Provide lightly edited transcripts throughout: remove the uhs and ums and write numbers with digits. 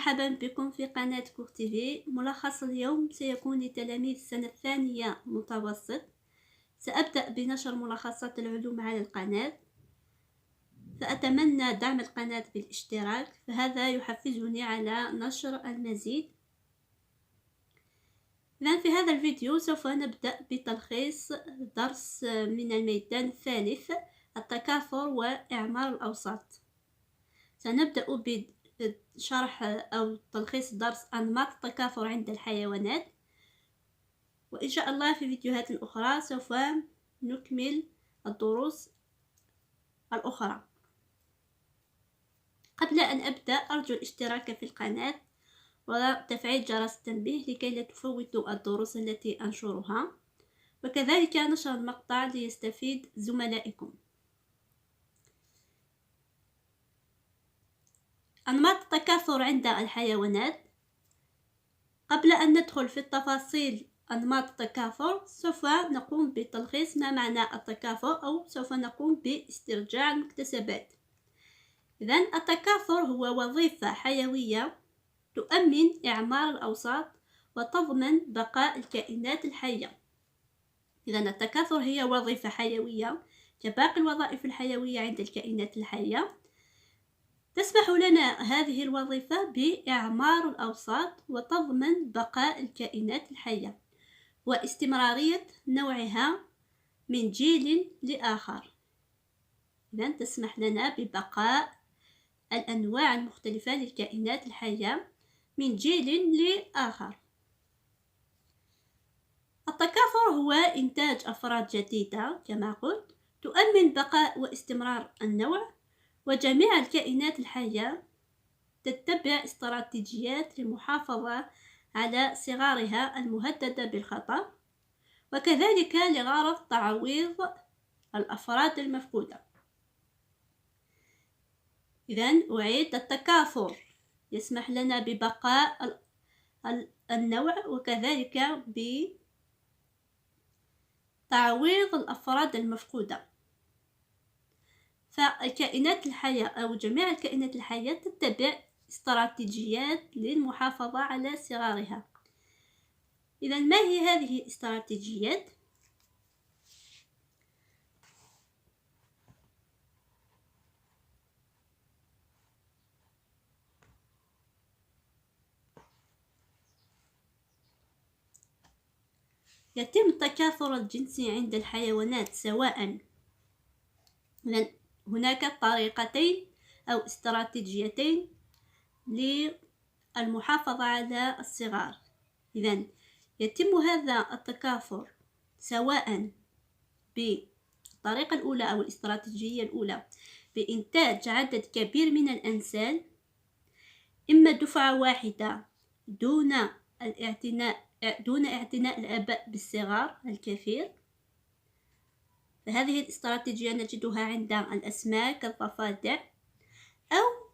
مرحبا بكم في قناة كوك تيفي. ملخص اليوم سيكون لتلاميذ السنة الثانية متوسط. سأبدأ بنشر ملخصات العلوم على القناة، فأتمنى دعم القناة بالاشتراك، فهذا يحفزني على نشر المزيد. إذن في هذا الفيديو سوف نبدأ بتلخيص درس من الميدان الثالث، التكاثر وإعمار الأوساط. سنبدأ بشرح أو تلخيص درس أنماط التكاثر عند الحيوانات، وإن شاء الله في فيديوهات أخرى سوف نكمل الدروس الأخرى. قبل أن أبدأ أرجو الاشتراك في القناة وتفعيل جرس التنبيه لكي لا تفوتوا الدروس التي أنشرها، وكذلك نشر المقطع ليستفيد زملائكم. أنماط التكاثر عند الحيوانات. قبل أن ندخل في التفاصيل أنماط التكاثر سوف نقوم بتلخيص ما معنى التكاثر، أو سوف نقوم باسترجاع المكتسبات. إذن التكاثر هو وظيفة حيوية تؤمن إعمار الأوساط وتضمن بقاء الكائنات الحية. إذن التكاثر هي وظيفة حيوية كباقي الوظائف الحيوية عند الكائنات الحية. تسمح لنا هذه الوظيفة بإعمار الأوساط وتضمن بقاء الكائنات الحية واستمرارية نوعها من جيل لآخر. إذن تسمح لنا ببقاء الأنواع المختلفة للكائنات الحية من جيل لآخر. التكاثر هو إنتاج أفراد جديدة كما قلت تؤمن بقاء واستمرار النوع، وجميع الكائنات الحية تتبع استراتيجيات للمحافظة على صغارها المهددة بالخطر، وكذلك لغرض تعويض الأفراد المفقودة. إذن أعيد: التكاثر يسمح لنا ببقاء النوع وكذلك بتعويض الأفراد المفقودة. فالكائنات الحية أو جميع الكائنات الحية تتبع استراتيجيات للمحافظة على صغارها. إذن ما هي هذه الاستراتيجيات؟ يتم التكاثر الجنسي عند الحيوانات سواء هناك طريقتين أو استراتيجيتين للمحافظة على الصغار. إذن يتم هذا التكاثر سواء بالطريقة الأولى أو الاستراتيجية الأولى بإنتاج عدد كبير من الأنسال، إما دفعة واحدة دون اعتناء الآباء بالصغار الكثير. فهذه الاستراتيجية نجدها عند الأسماك الضفادع، أو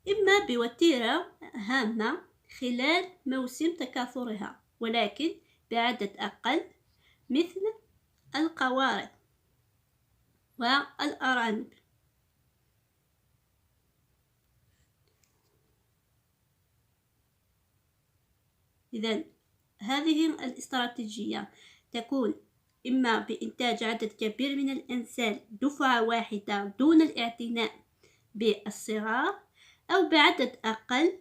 إما بوتيرة هامة خلال موسم تكاثرها ولكن بعدد أقل، مثل القوارض والأرانب. إذن هذه الاستراتيجية تكون إما بإنتاج عدد كبير من الأنسال دفعة واحدة دون الاعتناء بالصغار، أو بعدد أقل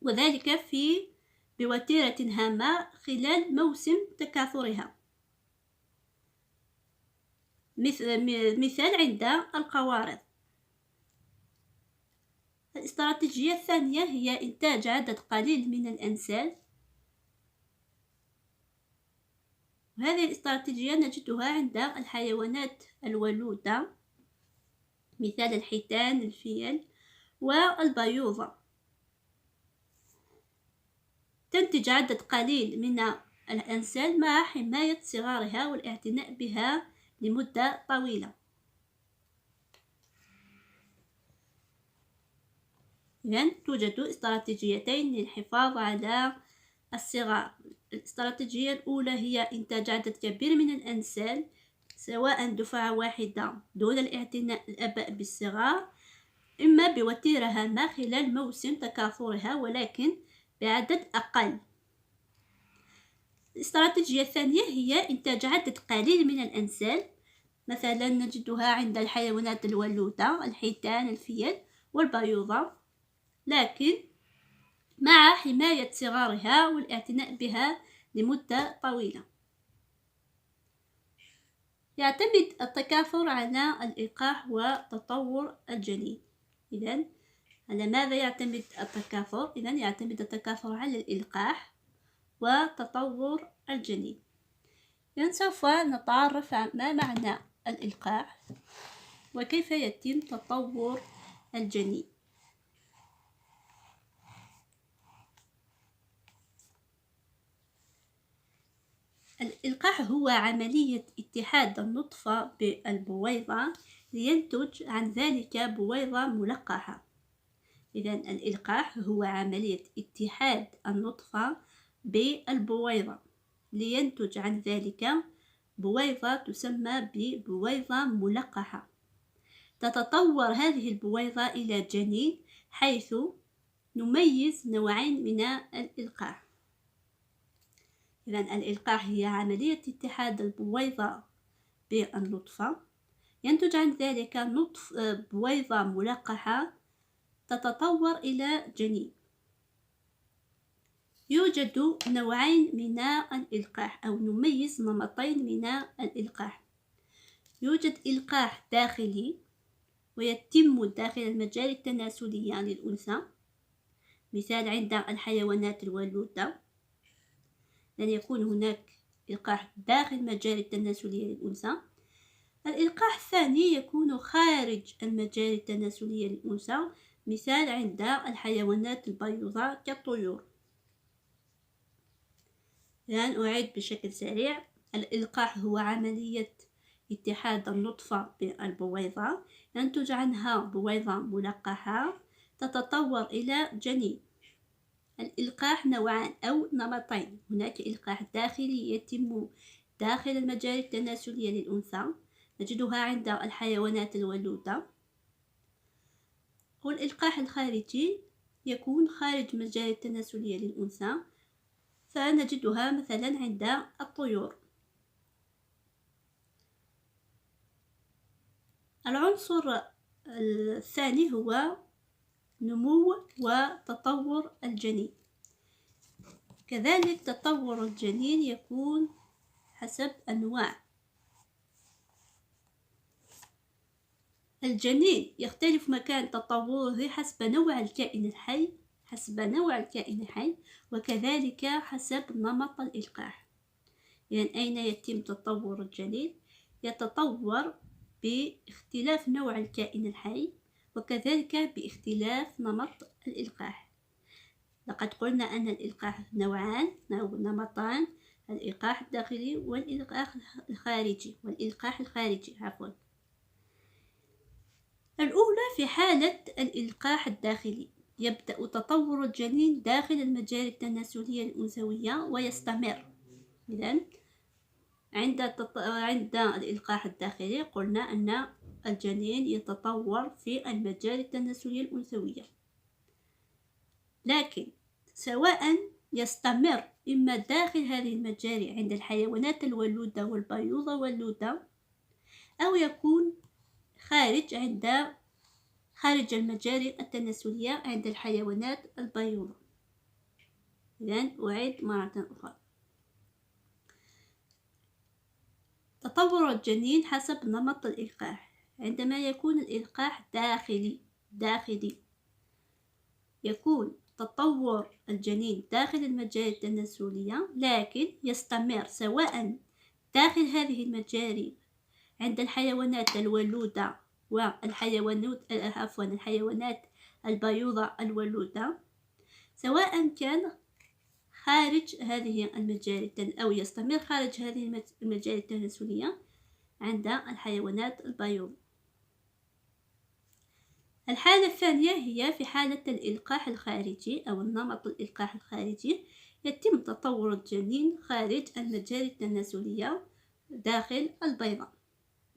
وذلك بوتيرة هامة خلال موسم تكاثرها، مثال عند القوارض. الاستراتيجية الثانية هي إنتاج عدد قليل من الأنسال. وهذه الاستراتيجية نجدها عند الحيوانات الولودة، مثال الحيتان، الفيل والبيوضة. تنتج عدد قليل من الأنسال مع حماية صغارها والاعتناء بها لمدة طويلة. إذن توجد استراتيجيتين للحفاظ على الصغار. الاستراتيجية الأولى هي إنتاج عدد كبير من الأنسال سواء دفعة واحدة دون الاعتناء الآباء بالصغار، إما بوتيرة هامة خلال موسم تكاثرها ولكن بعدد أقل. الاستراتيجية الثانية هي إنتاج عدد قليل من الأنسال، مثلا نجدها عند الحيوانات الولودة، الحيتان، الفيل والبيوضة، لكن مع حماية صغارها والاعتناء بها لمدة طويلة. يعتمد التكاثر على الإلقاح وتطور الجنين. إذن على ماذا يعتمد التكاثر؟ إذن يعتمد التكاثر على الإلقاح وتطور الجنين. إذن سوف نتعرف على ما معنى الإلقاح وكيف يتم تطور الجنين. الإلقاح هو عملية اتحاد النطفة بالبويضة لينتج عن ذلك بويضة ملقحة. إذن الإلقاح هو عملية اتحاد النطفة بالبويضة لينتج عن ذلك بويضة تسمى ببويضة ملقحة. تتطور هذه البويضة إلى جنين حيث نميز نوعين من الإلقاح. إذن الإلقاح هي عملية اتحاد البويضة بالنطفة، ينتج عن ذلك بويضة ملقحة تتطور إلى جنين. يوجد نوعين من الإلقاح أو نميز نمطين من الإلقاح. يوجد إلقاح داخلي ويتم داخل المجال التناسلي للأنثى، مثال عند الحيوانات الولودة لن يكون هناك إلقاح داخل المجال التناسلي للأنثى. الإلقاح الثاني يكون خارج المجال التناسلي للأنثى، مثال عند الحيوانات البيضاء كالطيور. الآن أعيد بشكل سريع. الإلقاح هو عملية اتحاد النطفة بالبويضة، ينتج عنها بويضة ملقحة تتطور إلى جنين. الإلقاح نوعان أو نمطين. هناك إلقاح داخلي يتم داخل المجال التناسلي للأنثى، نجدها عند الحيوانات الولودة، والإلقاح الخارجي يكون خارج المجال التناسلي للأنثى، فنجدها مثلا عند الطيور. العنصر الثاني هو نمو وتطور الجنين. كذلك تطور الجنين يكون حسب أنواع. الجنين يختلف مكان تطوره حسب نوع الكائن الحي، وكذلك حسب نمط الإلقاح. يعني أين يتم تطور الجنين؟ يتطور باختلاف نوع الكائن الحي وكذلك باختلاف نمط الإلقاح. لقد قلنا أن الإلقاح نوعان أو نمطان، الإلقاح الداخلي والإلقاح الخارجي. الأولى في حالة الإلقاح الداخلي يبدأ تطور الجنين داخل المجال التناسلي الأنثوية ويستمر. إذن عند الإلقاح الداخلي قلنا أن الجنين يتطور في المجال التناسلي الأنثوية، لكن سواء يستمر إما داخل هذه المجال عند الحيوانات الولودة والبيوضة واللودة، أو يكون خارج المجال التناسلية عند الحيوانات البيوضة. إذن أعيد مرة أخرى. تطور الجنين حسب نمط الإلقاح. عندما يكون الإلقاح داخلي يكون تطور الجنين داخل المجال التناسلية، لكن يستمر سواء داخل هذه المجاري عند الحيوانات الولودة الحيوانات البيوضة الولودة، سواء كان خارج هذه المجال أو يستمر خارج هذه المجال التناسلية عند الحيوانات البيوض. الحالة الثانية هي في حالة الإلقاح الخارجي أو النمط الإلقاح الخارجي، يتم تطور الجنين خارج المجال التناسلية داخل البيضة.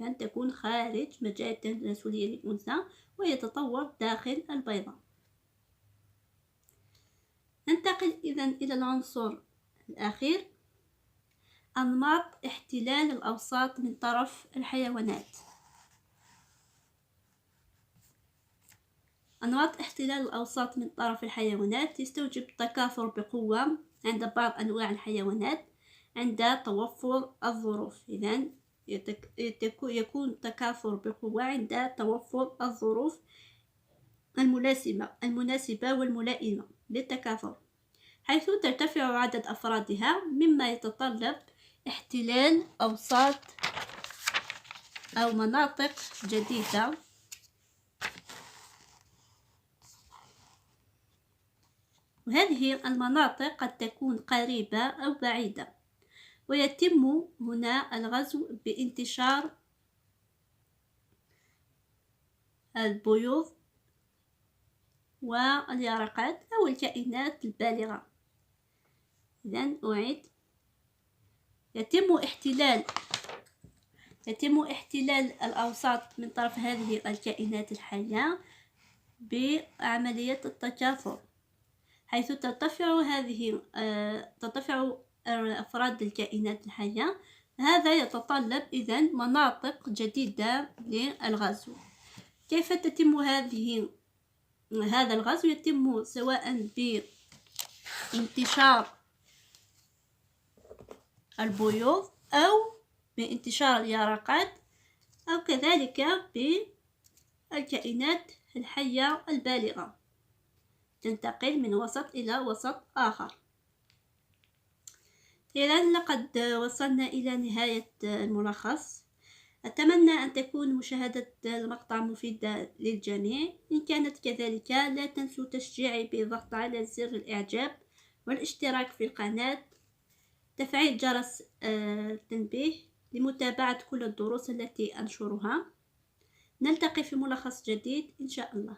أن تكون خارج مجال التناسلية للأنثى ويتطور داخل البيضة. ننتقل إذن إلى العنصر الأخير، أنماط احتلال الأوساط من طرف الحيوانات. أنماط احتلال الأوساط من طرف الحيوانات يستوجب التكاثر بقوة عند بعض أنواع الحيوانات عند توفر الظروف. إذن يكون التكاثر بقوة عند توفر الظروف المناسبة والملائمة للتكاثر، حيث ترتفع عدد أفرادها، مما يتطلب احتلال أوساط أو مناطق جديدة وهذه المناطق قد تكون قريبة أو بعيدة، ويتم هنا الغزو بانتشار البيوض واليرقات أو الكائنات البالغة. إذن أعيد، يتم احتلال الأوساط من طرف هذه الكائنات الحية بعملية التكاثر، حيث ترتفع أفراد الكائنات الحية. هذا يتطلب إذن مناطق جديدة للغزو. كيف تتم هذا الغزو؟ يتم سواء بانتشار البيوض أو بانتشار اليرقات أو كذلك بالكائنات الحية البالغة، تنتقل من وسط إلى وسط آخر. إذن لقد وصلنا إلى نهاية الملخص. أتمنى أن تكون مشاهدة المقطع مفيدة للجميع. إن كانت كذلك لا تنسوا تشجيعي بالضغط على زر الإعجاب والاشتراك في القناة، تفعيل جرس التنبيه لمتابعة كل الدروس التي أنشرها. نلتقي في ملخص جديد إن شاء الله.